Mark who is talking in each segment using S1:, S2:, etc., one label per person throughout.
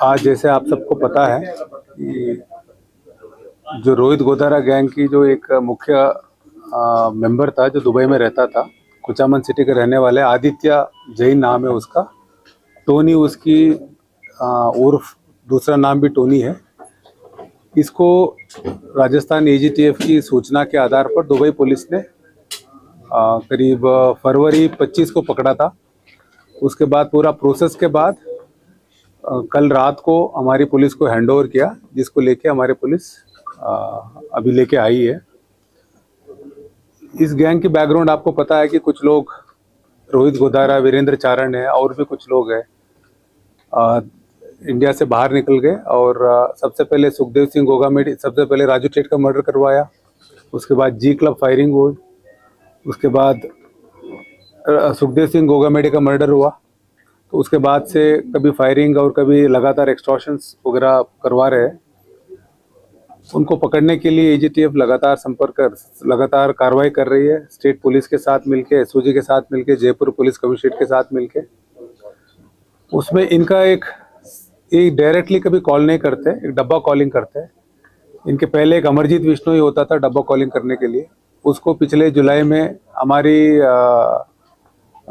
S1: आज जैसे आप सबको पता है कि जो रोहित गोधारा गैंग की जो एक मुख्य मेंबर था जो दुबई में रहता था, कुचामन सिटी के रहने वाले आदित्य जैन नाम है उसका। टोनी उसकी उर्फ दूसरा नाम भी टोनी है। इसको राजस्थान एजीटीएफ की सूचना के आधार पर दुबई पुलिस ने करीब फरवरी 25 को पकड़ा था। उसके बाद पूरा प्रोसेस के बाद कल रात को हमारी पुलिस को हैंडओवर किया, जिसको लेके हमारी पुलिस अभी लेके आई है। इस गैंग की बैकग्राउंड आपको पता है कि कुछ लोग रोहित गोधारा, वीरेंद्र चारण है और भी कुछ लोग हैं इंडिया से बाहर निकल गए। और सबसे पहले सुखदेव सिंह गोगामेडी, सबसे पहले राजू टेट का मर्डर करवाया। उसके बाद जी क्लब फायरिंग हुई। उसके बाद सुखदेव सिंह गोगामेडी का मर्डर हुआ। तो उसके बाद से कभी फायरिंग और कभी लगातार एक्सटॉर्शंस वगैरह करवा रहे हैं। उनको पकड़ने के लिए एजीटीएफ लगातार कार्रवाई कर रही है, स्टेट पुलिस के साथ मिलके, एसओजी के साथ मिलके, जयपुर पुलिस कमिश्नरेट के साथ मिलके। उसमें इनका एक डायरेक्टली कभी कॉल नहीं करते, एक डब्बा कॉलिंग करते हैं। इनके पहले एक अमरजीत विष्णु ही होता था डब्बा कॉलिंग करने के लिए। उसको पिछले जुलाई में हमारी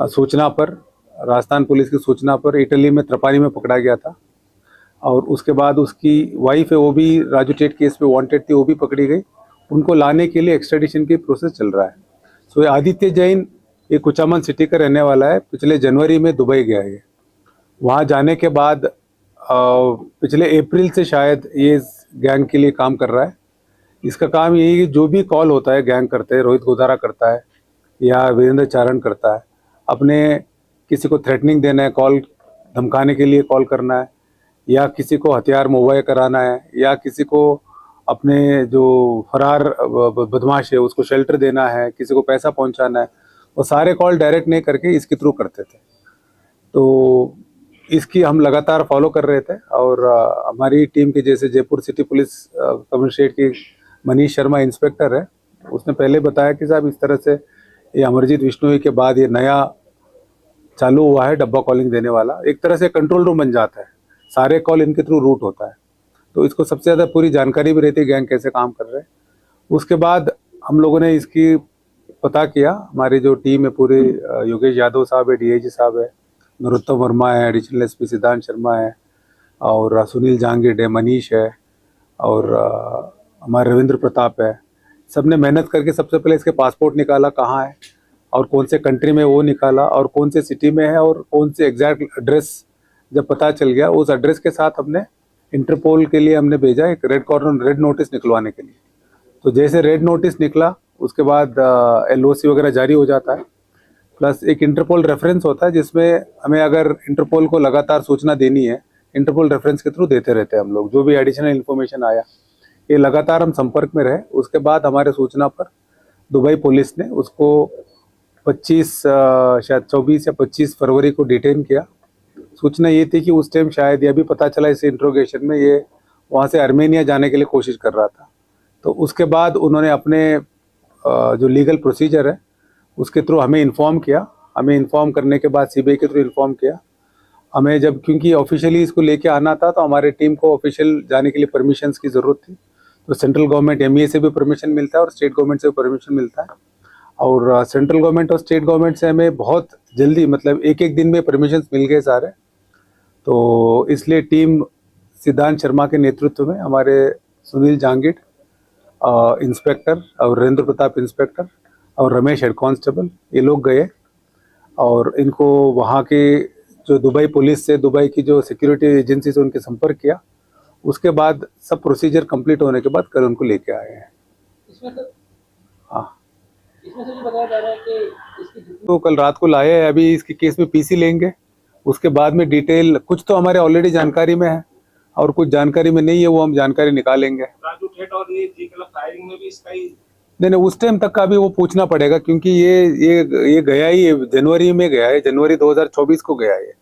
S1: सूचना पर, राजस्थान पुलिस की सूचना पर इटली में त्रपानी में पकड़ा गया था। और उसके बाद उसकी वाइफ है, वो भी राजू टेट केस पे वांटेड थी, वो भी पकड़ी गई। उनको लाने के लिए एक्स्ट्रेडिशन की प्रोसेस चल रहा है। सो ये आदित्य जैन ये कुचामन सिटी का रहने वाला है। पिछले जनवरी में दुबई गया है। वहाँ जाने के बाद पिछले अप्रैल से शायद ये गैंग के लिए काम कर रहा है। इसका काम यही है कि जो भी कॉल होता है गैंग करते हैं, रोहित गोधारा करता है या वीरेंद्र चारण करता है, अपने किसी को थ्रेटनिंग देना है, कॉल धमकाने के लिए कॉल करना है, या किसी को हथियार मुहैया कराना है, या किसी को अपने जो फरार बदमाश है उसको शेल्टर देना है, किसी को पैसा पहुंचाना है, वो सारे कॉल डायरेक्ट नहीं करके इसके थ्रू करते थे। तो इसकी हम लगातार फॉलो कर रहे थे। और हमारी टीम के जैसे जयपुर सिटी पुलिस कमिश्नरेट की मनीष शर्मा इंस्पेक्टर है, उसने पहले बताया कि साहब इस तरह से ये अमरजीत विष्णु के बाद ये नया चालू हुआ है डब्बा कॉलिंग देने वाला। एक तरह से कंट्रोल रूम बन जाता है, सारे कॉल इनके थ्रू रूट होता है। तो इसको सबसे ज़्यादा पूरी जानकारी भी रहती है गैंग कैसे काम कर रहे हैं। उसके बाद हम लोगों ने इसकी पता किया, हमारी जो टीम है पूरी, योगेश यादव साहब है, डीआईजी साहब है, नरोत्तम वर्मा है, एडिशनल एसपी सिद्धांत शर्मा है, और सुनील जांगिड है, मनीष है, और हमारे रविंद्र प्रताप है। सब ने मेहनत करके सबसे पहले इसके पासपोर्ट निकाला, कहाँ है और कौन से कंट्री में वो निकाला, और कौन से सिटी में है, और कौन से एग्जैक्ट एड्रेस जब पता चल गया, उस एड्रेस के साथ हमने इंटरपोल के लिए हमने भेजा एक रेड नोटिस निकलवाने के लिए। तो जैसे रेड नोटिस निकला उसके बाद एलओसी वगैरह जारी हो जाता है, प्लस एक इंटरपोल रेफरेंस होता है जिसमें हमें अगर इंटरपोल को लगातार सूचना देनी है, इंटरपोल रेफरेंस के थ्रू देते रहते हैं हम लोग। जो भी एडिशनल इन्फॉर्मेशन आया ये लगातार हम संपर्क में रहे। उसके बाद हमारे सूचना पर दुबई पुलिस ने उसको 24 या 25 फरवरी को डिटेन किया। सूचना ये थी कि उस टाइम शायद ये भी पता चला इस इंट्रोगेशन में ये वहाँ से आर्मेनिया जाने के लिए कोशिश कर रहा था। तो उसके बाद उन्होंने अपने जो लीगल प्रोसीजर है उसके थ्रू हमें इन्फॉर्म किया। हमें इन्फॉर्म करने के बाद सीबीआई के थ्रू इन्फॉर्म किया हमें, जब क्योंकि ऑफिशियली इसको लेके आना था तो हमारे टीम को ऑफिशियल जाने के लिए परमिशंस की ज़रूरत थी। तो सेंट्रल गवर्नमेंट एमईए से भी परमिशन मिलता है और स्टेट गवर्नमेंट से भी परमिशन मिलता है। और सेंट्रल गवर्नमेंट और स्टेट गवर्नमेंट से हमें बहुत जल्दी, मतलब एक दिन में परमिशंस मिल गए सारे। तो इसलिए टीम सिद्धांत शर्मा के नेतृत्व में हमारे सुनील जांगिड इंस्पेक्टर और वीरेंद्र प्रताप इंस्पेक्टर और रमेश हेड कांस्टेबल, ये लोग गए और इनको वहाँ के जो दुबई पुलिस से, दुबई की जो सिक्योरिटी एजेंसी से उनके संपर्क किया। उसके बाद सब प्रोसीजर कंप्लीट होने के बाद कल उनको लेके आए हैं। हाँ, इसमें से जो बताया जा रहा है कि तो कल रात को लाए हैं। अभी इसके केस में पीसी लेंगे, उसके बाद में डिटेल कुछ तो हमारे ऑलरेडी जानकारी में है और कुछ जानकारी में नहीं है, वो हम जानकारी निकालेंगे। राजू ठेठ और ये जी क्लब फायरिंग में भी इसका ही नहीं, उस टाइम तक का भी वो पूछना पड़ेगा, क्योंकि ये गया ही जनवरी में गया है, जनवरी 2024 को गया है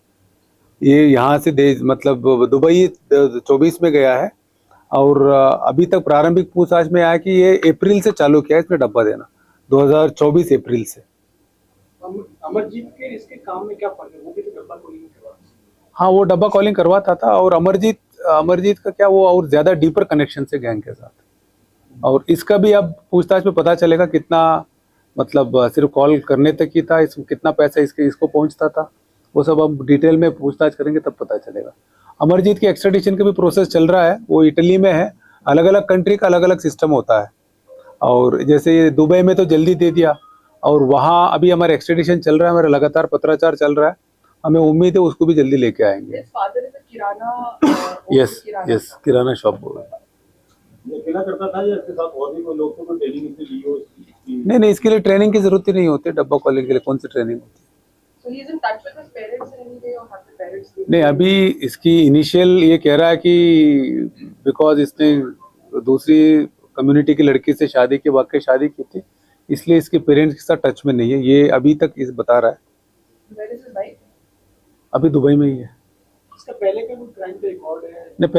S1: ये यहाँ से मतलब दुबई 24 में गया है। और अभी तक प्रारंभिक पूछताछ में आया कि ये अप्रैल से चालू किया है इसमें डब्बा देना, 2024 अप्रैल से।
S2: अमरजीत के इसके काम में क्या फर्क है? वो भी तो डब्बा कॉलिंग करवा।
S1: हाँ, वो डब्बा कॉलिंग करवाता था। और अमरजीत अमरजीत का क्या, वो और ज़्यादा डीपर कनेक्शन से गैंग के साथ। और इसका भी अब पूछताछ में पता चलेगा कितना, मतलब सिर्फ कॉल करने तक ही था, इसमें कितना पैसा इसको पहुंचता था, वो सब अब डिटेल में पूछताछ करेंगे तब पता चलेगा। अमरजीत की एक्स्ट्रेडिशन का भी प्रोसेस चल रहा है, वो इटली में है। अलग अलग कंट्री का अलग अलग सिस्टम होता है, और जैसे ये दुबई में तो जल्दी दे दिया, और वहाँ अभी हमारा एक्स्ट्रेडिशन चल रहा है, हमारा लगातार पत्राचार चल रहा है। हमें उम्मीद है उसको भी जल्दी लेके आएंगे। यस यस, किराना शॉप हो।
S2: अकेला करता था या इसके साथ और भी कोई लोग थे, कोई ट्रेनिंग इसने ली हो इसकी?
S1: नहीं, इसके लिए ट्रेनिंग की जरूरत ही नहीं होती। डब्बा कॉलिंग के लिए कौन सी ट्रेनिंग होती है?
S3: So he's in touch with his parents in any way, or have the parents been?
S1: नहीं, अभी इसकी इनिशियल ये कह रहा है कि बिकॉज इसने दूसरी कम्युनिटी की लड़की से शादी की थी, इसलिए इसके पेरेंट्स के साथ टच में नहीं है। ये अभी तक इस बता रहा है।
S3: Where is his wife?
S1: अभी दुबई में ही है।
S2: इसका पहले का कोई क्राइम का रिकॉर्ड है?
S1: नहीं,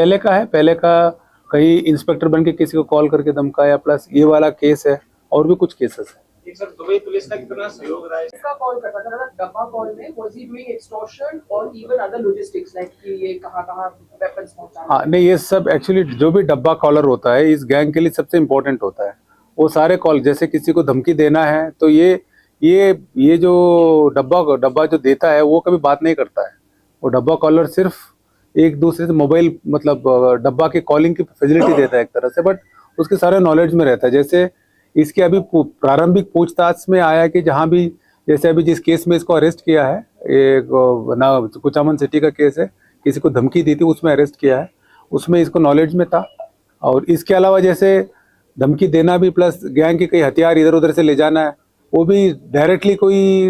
S1: पहले का कई इंस्पेक्टर बन के किसी को कॉल करके धमकाया, प्लस ये वाला केस है, और भी कुछ केसेस है।
S2: एक सर, दुबई पुलिस का कितना सहयोग रहा है?
S3: इसका कॉल करता था ना डब्बा कॉल में, was he doing extortion or even other logistics like कि ये कहाँ weapons पहुँचाना?
S1: हाँ, नहीं, ये सब एक्चुअली जो भी डब्बा कॉलर होता है इस गैंग के लिए सबसे इम्पोर्टेंट होता है। वो सारे कॉल, जैसे किसी को धमकी देना है तो ये जो डब्बा जो देता है वो कभी बात नहीं करता है। वो डब्बा कॉलर सिर्फ एक दूसरे से मोबाइल, मतलब डब्बा के कॉलिंग की फैसिलिटी देता है एक तरह से, बट उसके सारे नॉलेज में रहता है। जैसे इसके अभी प्रारंभिक पूछताछ में आया कि जहाँ भी, जैसे अभी जिस केस में इसको अरेस्ट किया है, एक ना कुचामन सिटी का केस है, किसी को धमकी दी थी उसमें अरेस्ट किया है, उसमें इसको नॉलेज में था। और इसके अलावा जैसे धमकी देना भी, प्लस गैंग के कई हथियार इधर उधर से ले जाना है, वो भी डायरेक्टली कोई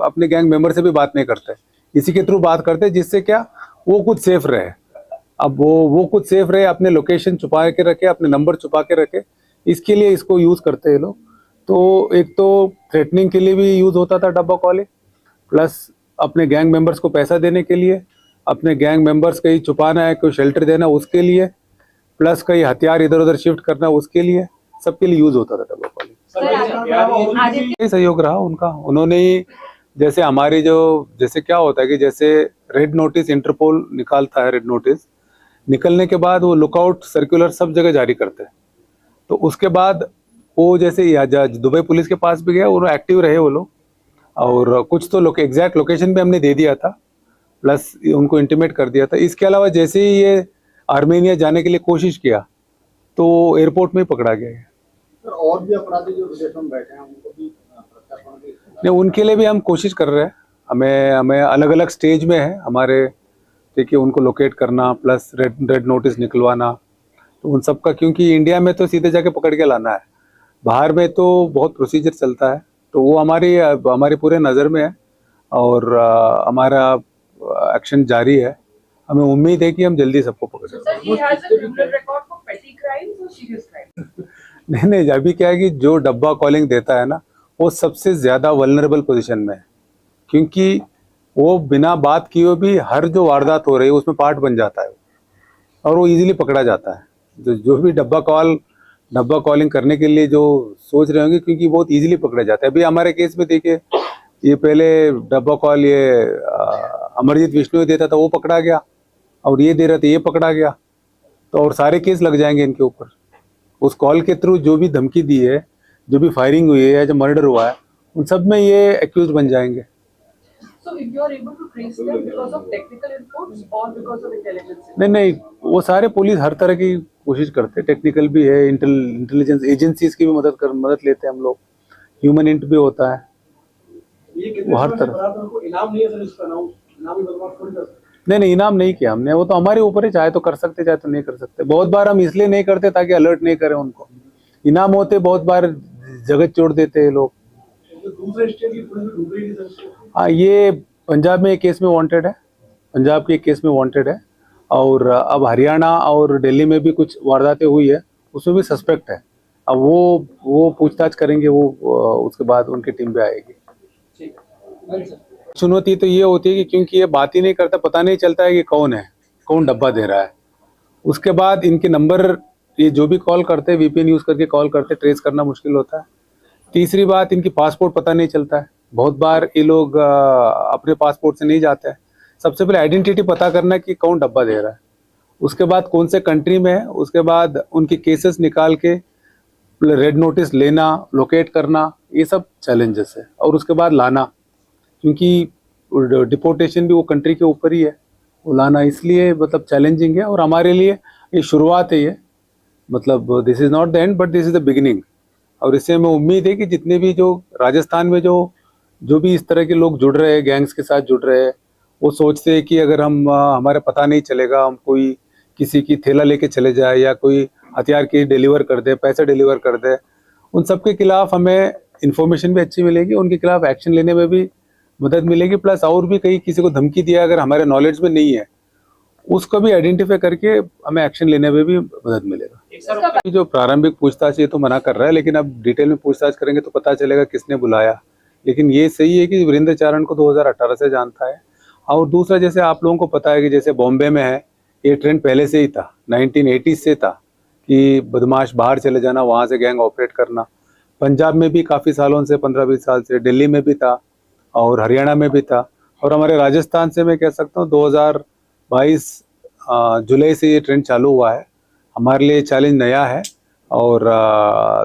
S1: अपने गैंग मेंबर से भी बात नहीं करते, इसी के थ्रू बात करते, जिससे क्या वो खुद सेफ रहे। अब वो खुद सेफ रहे, अपने लोकेशन छुपा के रखे, अपने नंबर छुपा के रखे, इसके लिए इसको यूज़ करते हैं लोग। तो एक तो थ्रेटनिंग के लिए भी यूज़ होता था डब्बा कॉलिंग, प्लस अपने गैंग मेंबर्स को पैसा देने के लिए, अपने गैंग मेंबर्स कहीं छुपाना है, कोई शेल्टर देना उसके लिए, प्लस कहीं हथियार इधर उधर शिफ्ट करना उसके लिए, सबके लिए यूज़ होता था डब्बा कॉलिंग। सहयोग रहा उनका। उन्होंने ही, जैसे हमारी जैसे क्या होता है कि जैसे रेड नोटिस इंटरपोल निकालता है, रेड नोटिस निकलने के बाद वो लुकआउट सर्कुलर सब जगह जारी करते हैं। तो उसके बाद वो जैसे दुबई पुलिस के पास भी गया, वो एक्टिव रहे वो लोग, और कुछ तो एग्जैक्ट लोकेशन भी हमने दे दिया था, प्लस उनको इंटीमेट कर दिया था। इसके अलावा जैसे ही ये आर्मेनिया जाने के लिए कोशिश किया तो एयरपोर्ट में ही पकड़ा गया है।
S2: और भी अपराधी जो विदेशों में बैठे हैं उनको भी प्रत्यार्पण की?
S1: नहीं, उनके लिए भी हम कोशिश कर रहे हैं। हमें अलग अलग स्टेज में है हमारे, देखिए, उनको लोकेट करना, प्लस रेड नोटिस निकलवाना, तो उन सब का, क्योंकि इंडिया में तो सीधे जाके पकड़ के लाना है, बाहर में तो बहुत प्रोसीजर चलता है, तो वो हमारी पूरे नज़र में है, और हमारा एक्शन जारी है। हमें उम्मीद है कि हम जल्दी सबको पकड़ेंगे।
S3: Sir, he has a criminal record for petty crimes or serious crimes?
S1: नहीं, अभी क्या है कि जो डब्बा कॉलिंग देता है ना, वो सबसे ज़्यादा वल्नरेबल पोजीशन में है, क्योंकि वो बिना बात किए भी हर जो वारदात हो रही है उसमें पार्ट बन जाता है, और वो इजीली पकड़ा जाता है। जो भी डब्बा कॉलिंग करने के लिए जो सोच रहे होंगे, क्योंकि बहुत इजीली पकड़ा जाता है। अभी हमारे केस में देखिए, ये पहले डब्बा कॉल अमरजीत विष्णु देता था, वो पकड़ा गया, और ये दे रहा था, ये पकड़ा गया, तो और सारे केस लग जाएंगे इनके ऊपर। उस कॉल के थ्रू जो भी धमकी दी है, जो भी फायरिंग हुई है या जो मर्डर हुआ है, उन सब में ये एक्यूज बन जाएंगे।
S3: So if you are able to trace them because of technical inputs or because of intelligence?
S1: नहीं, वो सारे पुलिस हर तरह की कोशिश करते हैं, टेक्निकल भी है, इंटेलिजेंस एजेंसीज की भी मदद लेते हैं हम लोग, ह्यूमन इंट भी होता है, वो हर तरह।
S2: इनाम नहीं है सर इसका? इनाम ही बदमाश थोड़ी कर सकते?
S1: नहीं, इनाम नहीं किया हमने, वो तो हमारे ऊपर है, चाहे तो कर सकते चाहे तो नहीं कर सकते। बहुत बार हम इसलिए नहीं करते ताकि अलर्ट नहीं करें उनको। इनाम होते बहुत बार जगह छोड़ देते हैं लोग।
S2: दूसरे स्टेट की पुलिस ढूंढ रही है सर?
S1: हाँ, ये पंजाब में एक केस में वांटेड है, पंजाब के एक केस में वांटेड है, और अब हरियाणा और दिल्ली में भी कुछ वारदातें हुई है, उसमें भी सस्पेक्ट है। अब वो पूछताछ करेंगे, वो उसके बाद उनकी टीम भी आएगी। चुनौती तो ये होती है कि क्योंकि ये बात ही नहीं करता, पता नहीं चलता है कि कौन डब्बा दे रहा है। उसके बाद इनके नंबर, ये जो भी कॉल करते हैं VPN यूज़ करके कॉल करते, ट्रेस करना मुश्किल होता है। तीसरी बात, इनकी पासपोर्ट पता नहीं चलता है। बहुत बार ये लोग अपने पासपोर्ट से नहीं जाते हैं, सबसे पहले आइडेंटिटी पता करना कि कौन डब्बा दे रहा है, उसके बाद कौन से कंट्री में है, उसके बाद उनकी केसेस निकाल के रेड नोटिस लेना, लोकेट करना, ये सब चैलेंजेस है। और उसके बाद लाना, क्योंकि डिपोर्टेशन भी वो कंट्री के ऊपर ही है, वो लाना इसलिए मतलब चैलेंजिंग है। और हमारे लिए ये शुरुआत है, ये मतलब this is not the end but this is the beginning. और इससे हमें उम्मीद है कि जितने भी जो राजस्थान में जो भी इस तरह के लोग जुड़ रहे हैं, गैंग्स के साथ जुड़ रहे हैं, वो सोचते हैं कि अगर हम हमारे पता नहीं चलेगा, हम कोई किसी की थैला लेके चले जाए या कोई हथियार की डिलीवर कर दे, पैसे डिलीवर कर दे, उन सब के खिलाफ हमें इंफॉर्मेशन भी अच्छी मिलेगी, उनके खिलाफ एक्शन लेने में भी मदद मिलेगी। प्लस और भी कहीं किसी को धमकी दिया अगर हमारे नॉलेज में नहीं है, उसको भी आइडेंटिफाई करके हमें एक्शन लेने में भी मदद मिलेगा। जो प्रारंभिक पूछताछ ये तो मना कर रहा है, लेकिन अब डिटेल में पूछताछ करेंगे तो पता चलेगा किसने बुलाया। लेकिन ये सही है कि वीरेंद्र चारण को 2018 से जानता है। और दूसरा, जैसे आप लोगों को पता है कि जैसे बॉम्बे में है, ये ट्रेंड पहले से ही था, 1980 से था कि बदमाश बाहर चले जाना, वहाँ से गैंग ऑपरेट करना। पंजाब में भी काफ़ी सालों से, 15-20 साल से, दिल्ली में भी था और हरियाणा में भी था। और हमारे राजस्थान से मैं कह सकता हूँ 2022 जुलाई से ये ट्रेंड चालू हुआ है। हमारे लिए चैलेंज नया है और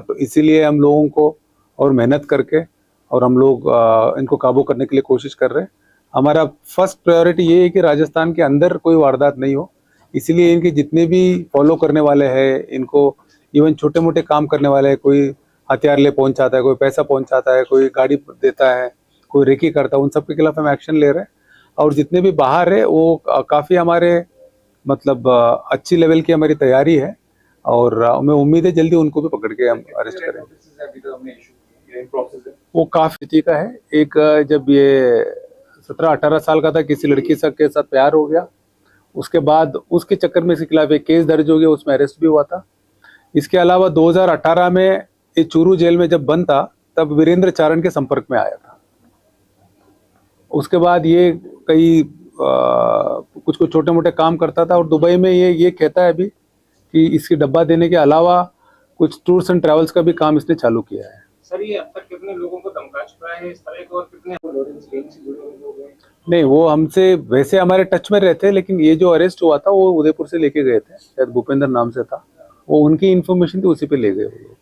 S1: तो इसीलिए हम लोगों को और मेहनत करके और हम लोग इनको काबू करने के लिए कोशिश कर रहे हैं। हमारा फर्स्ट प्रायोरिटी ये है कि राजस्थान के अंदर कोई वारदात नहीं हो, इसलिए इनके जितने भी फॉलो करने वाले हैं, इनको इवन छोटे मोटे काम करने वाले हैं, कोई हथियार ले पहुंचाता है, कोई पैसा पहुंचाता है, कोई गाड़ी देता है, कोई रेकी करता है, उन सब के खिलाफ हम एक्शन ले रहे हैं। और जितने भी बाहर है वो काफ़ी हमारे मतलब अच्छी लेवल की हमारी तैयारी है और हमें उम्मीद है जल्दी उनको भी पकड़ के हम अरेस्ट करेंगे। वो काफ़ी स्थिति का है। एक जब ये 17-18 साल का था, किसी लड़की के साथ प्यार हो गया, उसके बाद उसके चक्कर में इसके खिलाफ एक केस दर्ज हो गया, उसमें अरेस्ट भी हुआ था। इसके अलावा 2018 में ये चूरू जेल में जब बंद था, तब वीरेंद्र चारण के संपर्क में आया था। उसके बाद ये कई कुछ कुछ छोटे मोटे काम करता था और दुबई में ये कहता है अभी कि इसकी डब्बा देने के अलावा कुछ टूर्स एंड ट्रैवल्स का भी काम इसने चालू किया है।
S2: सर, ये अब तक कितने लोगों को धमका चुका है इस तरह के, और कितने लॉरेंस गैंग से जुड़े हुए लोग हैं?
S1: नहीं, वो हमसे वैसे हमारे टच में रहते हैं, लेकिन ये जो अरेस्ट हुआ था वो उदयपुर से लेके गए थे, शायद भूपेंद्र नाम से था, वो उनकी इन्फॉर्मेशन थी, उसी पे ले गए वो लोग।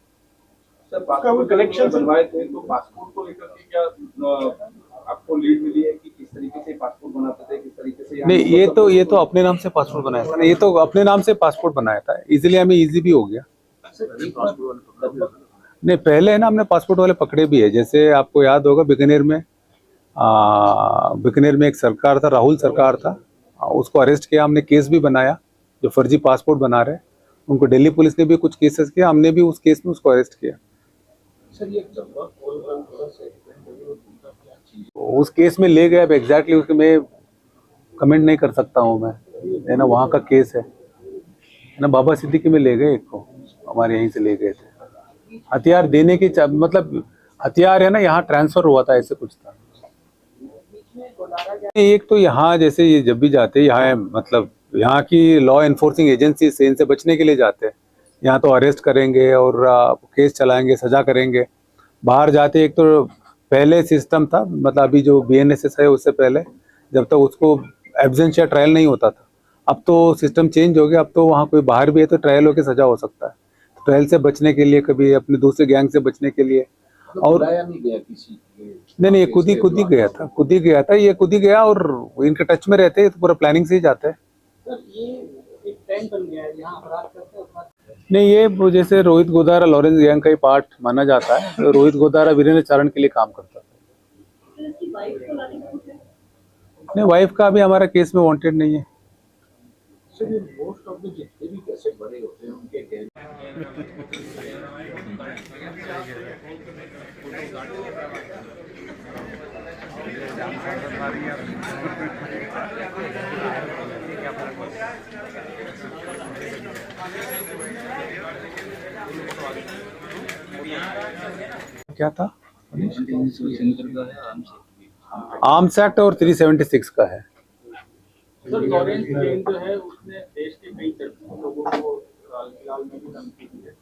S2: सर, पासपोर्ट कलेक्शन बनवाए थे, तो पासपोर्ट को लेकर के क्या आपको लीड मिली है कि किस तरीके से पासपोर्ट बनाते थे, किस तरीके से?
S1: नहीं, ये तो अपने नाम से पासपोर्ट बनाया था ना, ये तो अपने नाम से पासपोर्ट बनाया था, इसीलिए हमें इजी भी हो गया। नहीं, पहले है ना, हमने पासपोर्ट वाले पकड़े भी है। जैसे आपको याद होगा बीकानेर में एक सरकार था, राहुल सरकार था, उसको अरेस्ट किया हमने, केस भी बनाया, जो फर्जी पासपोर्ट बना रहे उनको दिल्ली पुलिस ने भी कुछ केसेस किया, हमने भी उस केस में उसको अरेस्ट किया। उस केस में ले गए, अब एग्जैक्टली उसके मैं कमेंट नहीं कर सकता हूँ मैं, है ना, वहाँ का केस है ना। बाबा सिद्दीकी में ले गए एक को, हमारे यहीं से ले गए थे, हथियार देने की मतलब हथियार है ना, यहाँ ट्रांसफर हुआ था, ऐसे कुछ था। एक तो यहाँ जैसे ये जब भी जाते हैं, यहाँ मतलब यहाँ की लॉ एनफोर्सिंग एजेंसी से इनसे बचने के लिए जाते हैं। यहाँ तो अरेस्ट करेंगे और केस चलाएंगे, सजा करेंगे। बाहर जाते एक तो पहले सिस्टम था, मतलब अभी जो BNSS है उससे पहले, जब तक उसको एब्सेंस या ट्रायल नहीं होता था। अब तो सिस्टम चेंज हो गया, अब तो वहाँ कोई बाहर भी है तो ट्रायल होकर सजा हो सकता है। तो ट्रायल से बचने के लिए, कभी अपने दूसरे गैंग से बचने के लिए, और
S2: नहीं गया किसी
S1: नहीं, खुद ही गया था, ये खुद ही गया और इनके टच में रहते हैं तो पूरा प्लानिंग से ही जाते हैं।
S2: ये एक ट्रेंड बन गया है, यहाँ अपराध करते हैं।
S1: नहीं, ये जैसे रोहित गोदारा लॉरेंस गैंग का ही पार्ट माना जाता है। तो रोहित गोदारा वीरेंद्र चारण के लिए काम करता था। नहीं, वाइफ का अभी हमारा केस में वांटेड नहीं है।
S2: मोस्ट ऑफ द जितने भी कैसेट बने होते हैं उनके
S1: क्या था? आर्म्स एक्ट और 376 का है।
S2: सर, लॉरेंस गैंग जो है उसने देश के कई लोगों को फिलहाल में भी धमकी दी है।